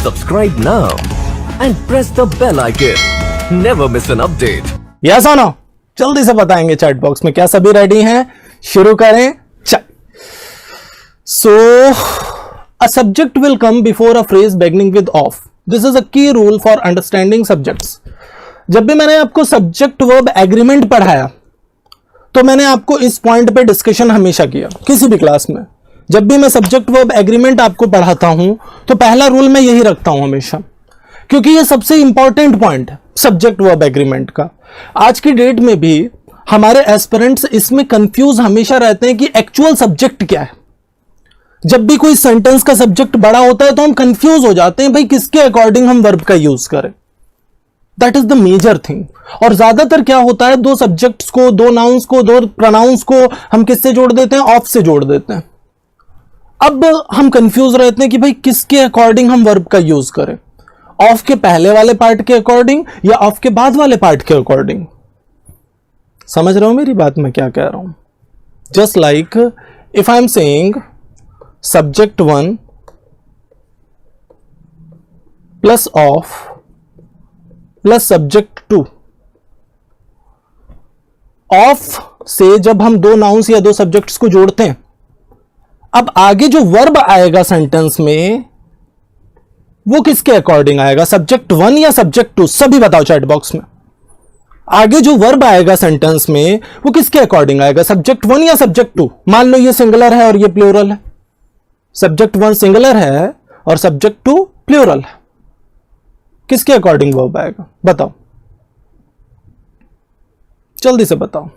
Subscribe now and press the bell icon. Never miss an update. Yes और no? जल्दी से बताएंगे chat box में। क्या सभी रेडी हैं? शुरू करें। चल। So a subject will come before a phrase beginning with of. This is a key rule for understanding subjects. जब भी मैंने आपको सब्जेक्ट वर्ब एग्रीमेंट पढ़ाया तो मैंने आपको इस पॉइंट पे डिस्कशन हमेशा किया किसी भी क्लास में। जब भी मैं सब्जेक्ट वर्ब एग्रीमेंट आपको पढ़ाता हूं तो पहला रूल मैं यही रखता हूं हमेशा, क्योंकि ये सबसे इंपॉर्टेंट पॉइंट है सब्जेक्ट वर्ब एग्रीमेंट का। आज की डेट में भी हमारे एस्पिरेंट्स इसमें कंफ्यूज हमेशा रहते हैं कि एक्चुअल सब्जेक्ट क्या है। जब भी कोई सेंटेंस का सब्जेक्ट बड़ा होता है तो हम कंफ्यूज हो जाते हैं, भाई किसके अकॉर्डिंग हम वर्ब का यूज करें। That is the major thing. और ज्यादातर क्या होता है, दो सब्जेक्ट्स को, दो नाउन्स को, दो प्रोनाउंस को हम किससे जोड़ देते हैं? ऑफ से जोड़ देते हैं। अब हम कंफ्यूज रहते हैं कि भाई किसके अकॉर्डिंग हम वर्ब का यूज करें, ऑफ के पहले वाले पार्ट के अकॉर्डिंग या ऑफ के बाद वाले पार्ट के अकॉर्डिंग। समझ रहे हो मेरी बात मैं क्या कह रहा हूं? Just like if I am saying subject 1 plus of plus subject 2। Of से जब हम दो नाउन्स या दो सब्जेक्ट्स को जोड़ते हैं, अब आगे जो वर्ब आएगा सेंटेंस में वो किसके अकॉर्डिंग आएगा? सब्जेक्ट 1 या सब्जेक्ट 2? सभी बताओ चैट बॉक्स में। आगे जो वर्ब आएगा सेंटेंस में वो किसके अकॉर्डिंग आएगा? सब्जेक्ट 1 या सब्जेक्ट 2? मान लो ये सिंगुलर है और ये प्लूरल है। सब्जेक्ट 1 सिंगुलर है और सब्जेक्ट 2 प्लूरल है, किसके अकॉर्डिंग वर्ब आएगा? बताओ, जल्दी से बताओ।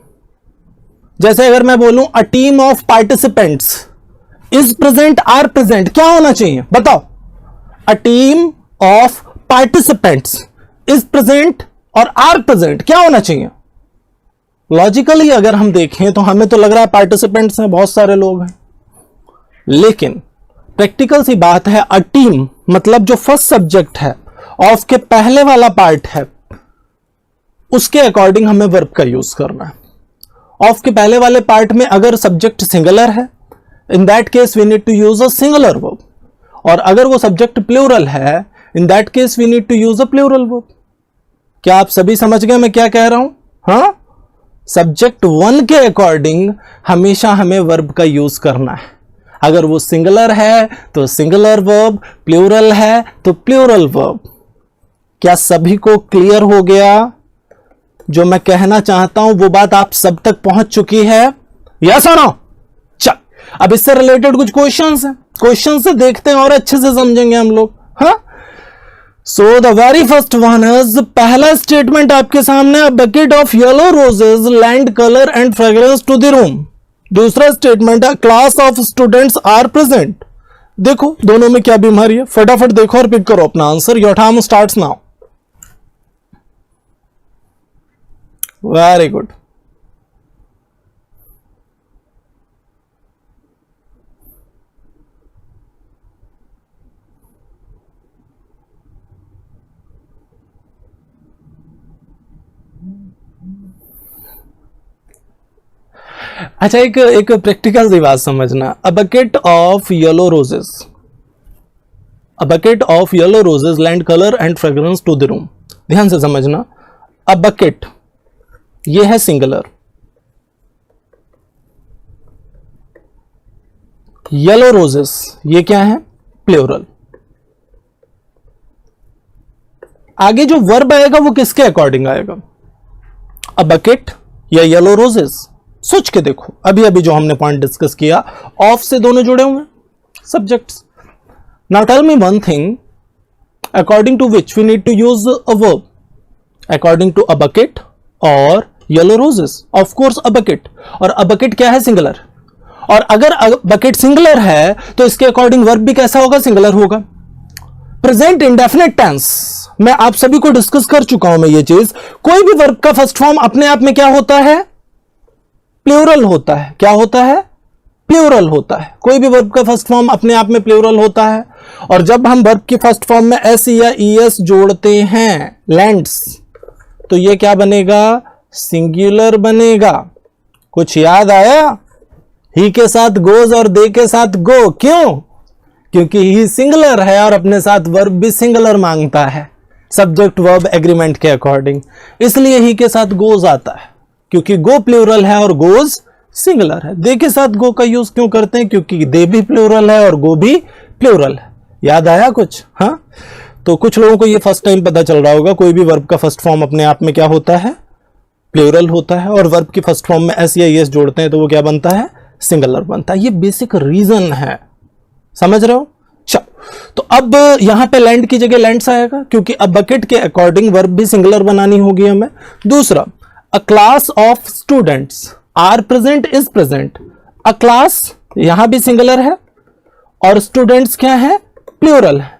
जैसे अगर मैं बोलूं a team of participants is present are present, क्या होना चाहिए? बताओ। A team of participants is present और आर प्रेजेंट, क्या होना चाहिए? लॉजिकली अगर हम देखें तो हमें तो लग रहा है पार्टिसिपेंट्स में बहुत सारे लोग हैं, लेकिन प्रैक्टिकल सी बात है, अ टीम मतलब जो फर्स्ट सब्जेक्ट है, ऑफ के पहले वाला पार्ट है, उसके अकॉर्डिंग हमें वर्ब का यूज करना है। ऑफ के पहले वाले पार्ट में अगर सब्जेक्ट सिंगुलर है, in that case we need to use a singular verb, और अगर वो सब्जेक्ट प्लूरल है, in that case we need to use a plural verb. क्या आप सभी समझ गए मैं क्या कह रहा हूं? हाँ, सब्जेक्ट 1 के अकॉर्डिंग हमेशा हमें वर्ब का यूज करना है। अगर वो सिंगुलर है तो सिंगुलर वर्ब, प्लूरल है तो प्लूरल वर्ब। क्या सभी को क्लियर हो गया? जो मैं कहना चाहता हूं वो बात आप सब तक पहुंच चुकी है? यस और नो? चल, अब इससे रिलेटेड कुछ क्वेश्चंस हैं, क्वेश्चन से देखते हैं और अच्छे से समझेंगे हम लोग। हाँ, so the very first one is, पहला स्टेटमेंट आपके सामने, a bucket of yellow roses lend colour and fragrance to the room. दूसरा स्टेटमेंट है, class of students are present. देखो दोनों में क्या बीमारी है, फटाफट देखो और पिक करो अपना answer. Your time starts now. Very good. अच्छा, एक प्रैक्टिकल सी बात समझना। A bucket of yellow roses, a bucket of yellow roses lend colour and fragrance to the room. ध्यान से समझना। अ बकेट ये है सिंगुलर, येलो रोजेस ये क्या है? प्लूरल। आगे जो वर्ब आएगा वो किसके अकॉर्डिंग आएगा? अ बकेट या येलो रोजेस? सोच के देखो, अभी अभी जो हमने पॉइंट डिस्कस किया, ऑफ से दोनों जुड़े हुए subjects. Now tell me one thing, according to which we need to use a verb? According to a bucket और yellow roses? Of course a bucket. और अ बकेट क्या है? सिंगुलर। और अगर बकेट सिंगुलर है तो इसके अकॉर्डिंग वर्ब भी कैसा होगा? सिंगुलर होगा। प्रेजेंट इंडेफिनिट टेंस, मैं आप सभी को डिस्कस कर चुका हूं मैं ये चीज। कोई भी वर्ब का फर्स्ट फॉर्म अपने आप में क्या होता है? प्लूरल होता है। क्या होता है? प्लूरल होता है। कोई भी वर्ब का फर्स्ट फॉर्म अपने आप में प्लूरल होता है। और जब हम वर्ब की फर्स्ट फॉर्म में एस या ईएस जोड़ते हैं, लैंड्स, तो ये क्या बनेगा? सिंगुलर बनेगा। कुछ याद आया? ही के साथ गोज और दे के साथ गो। क्यों? क्योंकि ही सिंगुलर है और अपने साथ वर्ब भी सिंगुलर मांगता है सब्जेक्ट वर्ब एग्रीमेंट के अकॉर्डिंग, इसलिए ही के साथ गोज आता है, क्योंकि गो प्लूरल है और गोज सिंगुलर है। दे के साथ गो का यूज क्यों करते हैं? क्योंकि दे भी प्लूरल है और गो भी प्लूरल है। याद आया कुछ? हाँ, तो कुछ लोगों को ये फर्स्ट टाइम पता चल रहा होगा, कोई भी वर्ब का फर्स्ट फॉर्म अपने आप में क्या होता है? प्लूरल होता है, और वर्ब की फर्स्ट फॉर्म में एस या एस जोड़ते हैं तो वो क्या बनता है? सिंगुलर बनता है। ये बेसिक रीजन है, समझ रहे हो? चलो, तो अब यहां पे लैंड की जगह लैंड्स आएगा, क्योंकि अब बकेट के अकॉर्डिंग वर्ब भी सिंगुलर बनानी होगी हमें। दूसरा, a class of students are present is present. A class यहां भी सिंगुलर है और स्टूडेंट्स क्या है? प्लूरल है।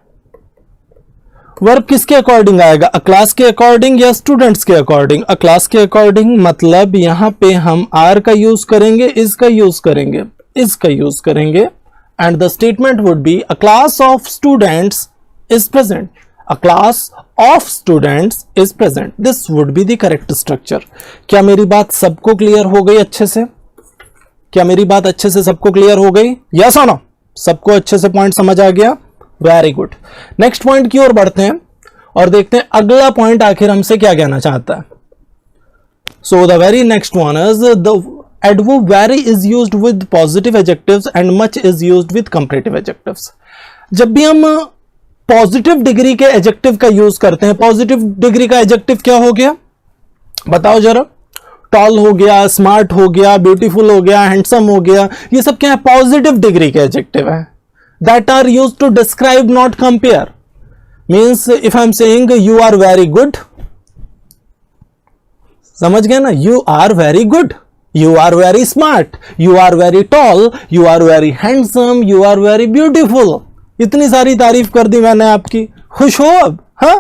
वर्ब किसके अकॉर्डिंग आएगा? अ क्लास के अकॉर्डिंग या स्टूडेंट्स के अकॉर्डिंग? अ क्लास के अकॉर्डिंग, मतलब यहां पे हम आर का यूज करेंगे, इज का यूज करेंगे, इज का यूज करेंगे, and the statement would be a class of students is present. A class of students is present, this would be the correct structure. क्या मेरी बात सबको क्लियर हो गई अच्छे से? क्या मेरी बात अच्छे से सबको क्लियर हो गई? यस और नो? सबको अच्छे से पॉइंट समझ आ गया? Very good. नेक्स्ट पॉइंट की ओर बढ़ते हैं और देखते हैं अगला पॉइंट आखिर हमसे क्या कहना चाहता है। सो the very next one is the adverb very is used with positive adjectives and much is used with comparative adjectives. जब भी हम पॉजिटिव डिग्री के एडजेक्टिव का यूज करते हैं, पॉजिटिव डिग्री का एडजेक्टिव क्या हो गया? बताओ जरा। टॉल हो गया, स्मार्ट हो गया, ब्यूटीफुल हो गया, हैंडसम हो गया, ये सब क्या है? पॉजिटिव डिग्री के एडजेक्टिव है। That are used to describe, not compare. Means if I'm saying you are very good, समझ गए ना? You are very good, you are very smart, you are very tall, you are very handsome, you are very beautiful. इतनी सारी तारीफ कर दी मैंने आपकी, खुश हो अब? हाँ,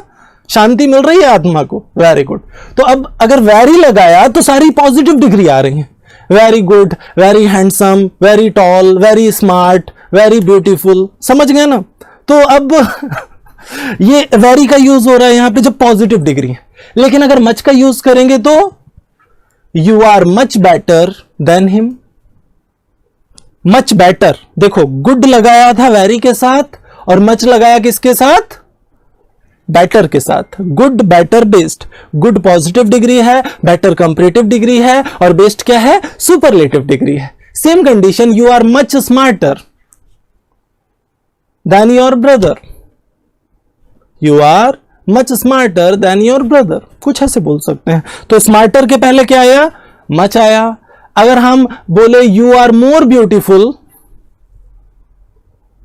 शांति मिल रही है आत्मा को? Very good. तो अब अगर वेरी लगाया तो सारी पॉजिटिव डिग्री आ रही है। Very good, very handsome, very tall, very smart, very beautiful, समझ गए ना? तो अब ये वेरी का यूज हो रहा है यहां पे जब पॉजिटिव डिग्री है। लेकिन अगर मच का यूज करेंगे तो you are much better than him. Much better, देखो गुड लगाया था वेरी के साथ और मच लगाया किसके साथ? बेटर के साथ। Good, better, best. Good positive degree है, बेटर कंपैरेटिव डिग्री है और बेस्ट क्या है? सुपरलेटिव डिग्री है। Same condition, you are much smarter than your brother. You are much smarter than your brother, कुछ ऐसे बोल सकते हैं। तो स्मार्टर के पहले क्या आया? मच आया। अगर हम बोले you are more beautiful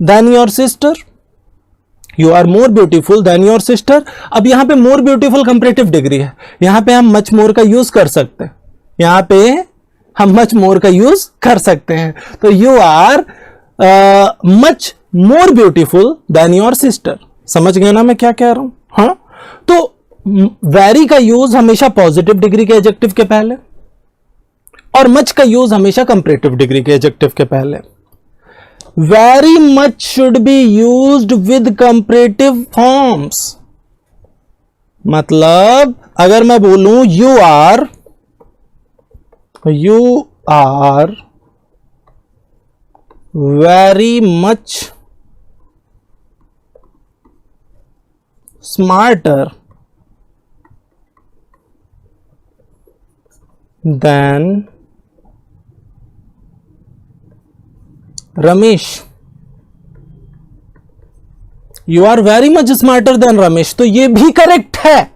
than your sister, you are more beautiful than your sister. अब यहां पे मोर ब्यूटीफुल कंपैरेटिव डिग्री है, यहां पे हम मच मोर का यूज कर सकते हैं, यहां पे हम मच मोर का यूज कर सकते हैं। तो you are much more beautiful than your sister. समझ गए ना मैं क्या कह रहा हूं? हाँ, तो वेरी का यूज हमेशा पॉजिटिव डिग्री के एडजेक्टिव के पहले और मच का यूज हमेशा कंपैरेटिव डिग्री के एडजेक्टिव के पहले। Very much should be used with comparative forms. मतलब अगर मैं बोलूं you are very much smarter than Ramesh, you are very much smarter than Ramesh, तो ये भी करेक्ट है।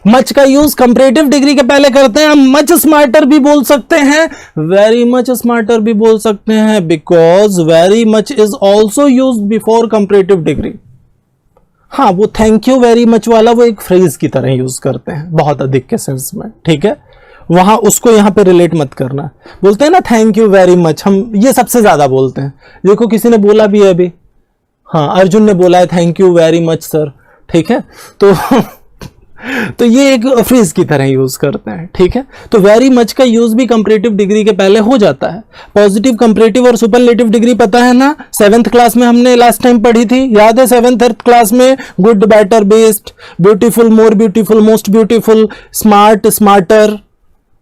मच का यूज कंपैरेटिव डिग्री के पहले करते हैं, हम मच स्मार्टर भी बोल सकते हैं, वेरी मच स्मार्टर भी बोल सकते हैं, because very much is also use before comparative degree. हाँ, वो थैंक यू वेरी मच वाला वो एक फ्रेज की तरह यूज करते हैं बहुत अधिक के सेंस में, ठीक है? वहां उसको यहां पे रिलेट मत करना। बोलते हैं ना थैंक यू वेरी मच, हम ये सबसे ज्यादा बोलते हैं। देखो किसी ने बोला भी है अभी, हाँ अर्जुन ने बोला है thank you very much sir, ठीक है? तो ये एक फ्रेज की तरह यूज करते हैं, ठीक है? तो वेरी मच का यूज भी कंपैरेटिव डिग्री के पहले हो जाता है। पॉजिटिव, कंपैरेटिव और सुपरलेटिव डिग्री पता है ना? 7th क्लास में हमने लास्ट टाइम पढ़ी थी, याद है? 7th क्लास में good, better, best, beautiful, more beautiful, most beautiful, smart, smarter,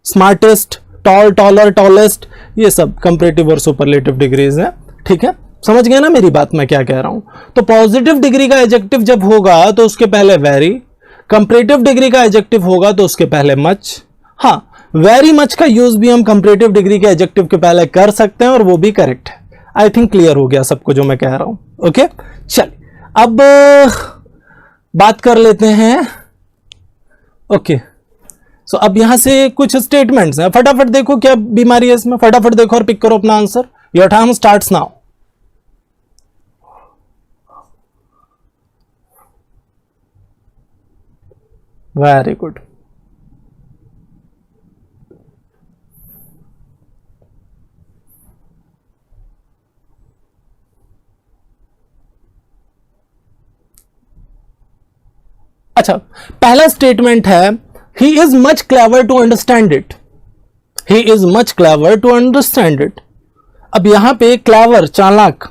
smartest, tall, taller, tallest, ये सब कंपैरेटिव और सुपरलेटिव डिग्रीज हैं, ठीक है? समझ गए ना मेरी बात, मैं क्या कह रहा हूं? तो पॉजिटिव डिग्री का एडजेक्टिव जब होगा तो उसके पहले वेरी, कंपैरेटिव डिग्री का एडजेक्टिव होगा तो उसके पहले मच। हाँ, वेरी मच का यूज भी हम कंपैरेटिव डिग्री के एडजेक्टिव के पहले कर सकते हैं और वो भी करेक्ट है। आई थिंक क्लियर हो गया सबको जो मैं कह रहा हूं। ओके, चलिए अब बात कर लेते हैं। ओके, सो अब यहां से कुछ स्टेटमेंट्स हैं, फटाफट देखो क्या बीमारी है इसमें, फटाफट देखो और पिक करो अपना answer. Your time starts now. Very good. अच्छा, पहला स्टेटमेंट है he is much clever to understand it. He is much clever to understand it. अब यहां पे क्लेवर, चालाक,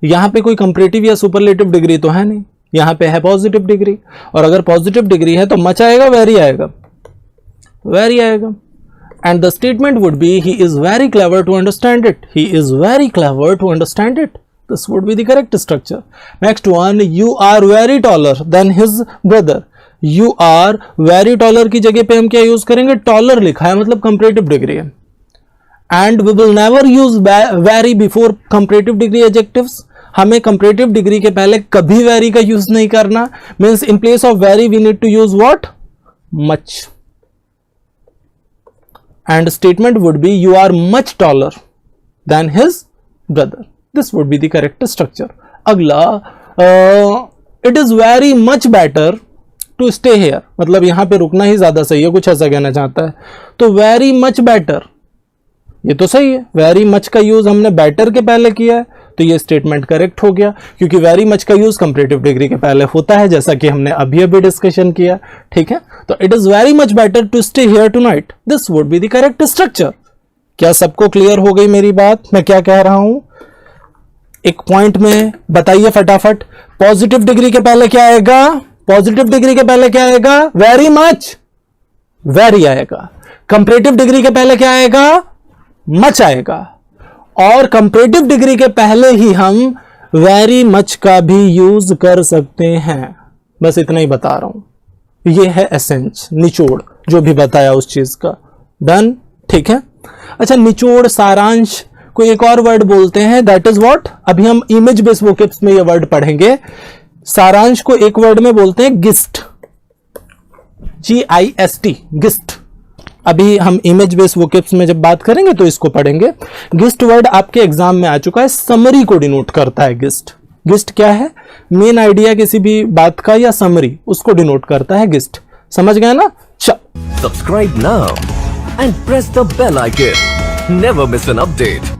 यहां पे कोई कंपैरेटिव या सुपरलेटिव डिग्री तो है नहीं, यहां पे है पॉजिटिव डिग्री, और अगर पॉजिटिव डिग्री है तो मच आएगा, वेरी आएगा, वेरी आएगा। And the statement would be he is very clever to understand it. He is very clever to understand it. This would be the correct structure. Next one, you are very taller than his brother. You are very taller की जगह पे हम क्या use करेंगे? taller लिखा है मतलब comparative degree है। And we will never use very before comparative degree adjectives. हमें comparative degree के पहले कभी very का यूज नहीं करना। Means in place of very we need to use what? Much. And statement would be you are much taller than his brother. This would be the correct structure. अगला, it is very much better to stay here, मतलब यहां पे रुकना ही ज्यादा सही है, कुछ ऐसा कहना चाहता है। तो very much better, ये तो सही है, very much का यूज हमने better के पहले किया है, तो ये स्टेटमेंट करेक्ट हो गया, क्योंकि very much का यूज कंपैरेटिव डिग्री के पहले होता है, जैसा कि हमने अभी डिस्कशन किया। ठीक है, तो it is very much better to stay here tonight. This would be the correct structure. क्या सबको क्लियर हो गई मेरी बात, मैं क्या कह रहा हूं? एक पॉइंट में बताइए फटाफट, पॉजिटिव डिग्री के पहले क्या आएगा? पॉजिटिव डिग्री के पहले क्या आएगा? वेरी मच, वेरी आएगा। कंपैरेटिव डिग्री के पहले क्या आएगा? मच आएगा। और कंपैरेटिव डिग्री के पहले ही हम वेरी मच का भी यूज कर सकते हैं। बस इतना ही बता रहा हूं, ये है एसेंस, निचोड़, जो भी बताया उस चीज का। डन, ठीक है। अच्छा, निचोड़, सारांश कोई एक और वर्ड बोलते हैं, दैट इज व्हाट, अभी हम इमेज बेस वोकैब्स में ये वर्ड पढ़ेंगे। सारांश को एक वर्ड में बोलते हैं गिस्ट, GIST, गिस्ट। अभी हम इमेज बेस वोकैब्स में जब बात करेंगे तो इसको पढ़ेंगे। गिस्ट वर्ड आपके एग्जाम में आ चुका है, समरी को डिनोट करता है गिस्ट। गिस्ट क्या है? मेन आइडिया किसी भी बात का या समरी, उसको डिनोट करता है गिस्ट। समझ गए ना? Subscribe now and press the bell icon. Never miss an update.